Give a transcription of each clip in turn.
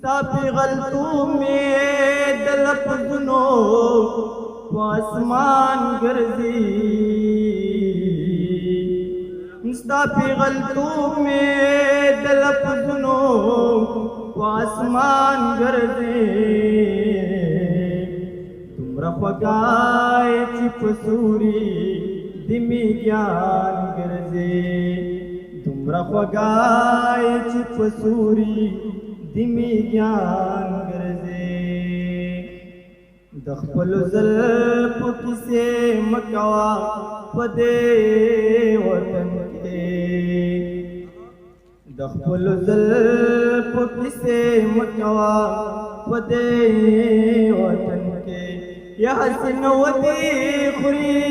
ستا پیغلتوب میں د لفظونو په اسمان ګرځي ستا پیغلتوب میں د لفظونو په اسمان ګرځي دومره خوږای چې په سوري د میږیان ګرځي دومره خوږای چې په سوري د میږیان ګرځي د خپلو زلفو کیسې مه کوه په دې وطن کې د خپلو زلفو کیسې مه کوه په دې وطن کې یا حسن ودې خوري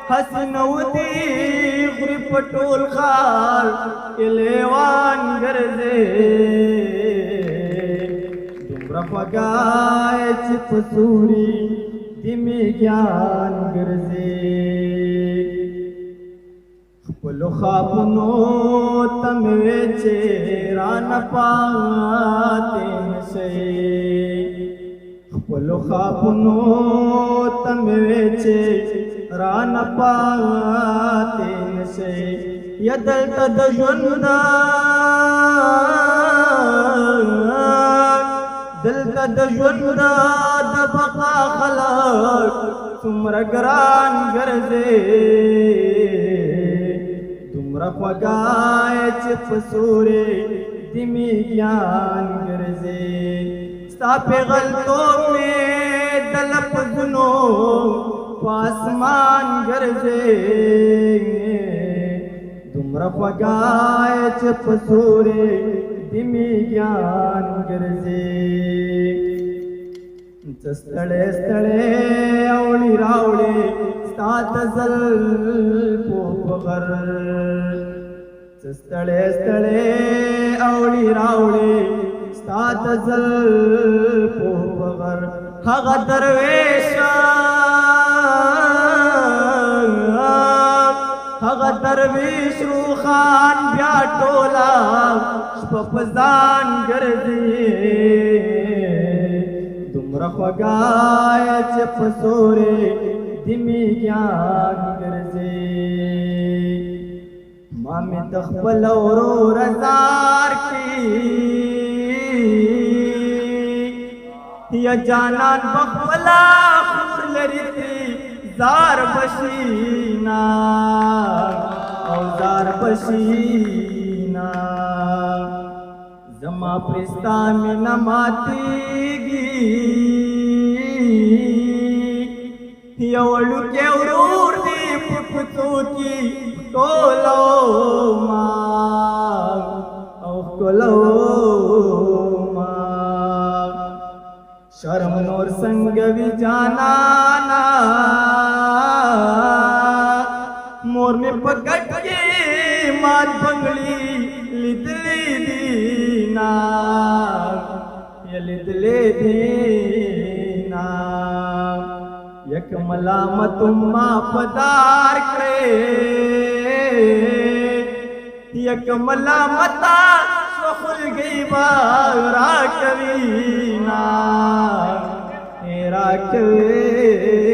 حسن ودې خوري په ټول ښار کې لیوان ګرځي دومره خوږای چې په سوري د میږیان ګرځي خپلو خوابونو ته مې وې چې رانه پاتې نشئ خپلو خوابونو ته مې وې چې رانه پاتې نشئ یا دلته د ژوند دلته د ژوند د بقا خلک څومره ګران ګرځي دومره خوږای چې په سوري د میږیان ګرځي ستا پیغلتوب مې د لفظونو په اسمان ګرځي دومره خوږای چې په سوري د میږیان ګرځي ستړی ستړی اوړي راوړي ستا د زلفو په غر ستړی ستړی اوړي راوړي ستا د زلفو په غر هغه درویشه هغه درویش روخان بیا ټوله شپه په ځان ګرځي دومره خوږای چې په سوري د میږیان ګرځي ما مې د خپل ورور زار کړي یا جانان بخپلا خور لري زار بشینا او زار بشینا زما پرستا میں نہ ماتیگی یوڑو کے ورور دی پپتو کی کولو ما او کولو ما شرم نور سنگوی جانانا مور میں پکٹ کے مات بنگلی لدلی دینا یا لدلی دینا یک ملامت ما پدار کرے یک ملامتا سخل گئی باغ راکوینا راکوینا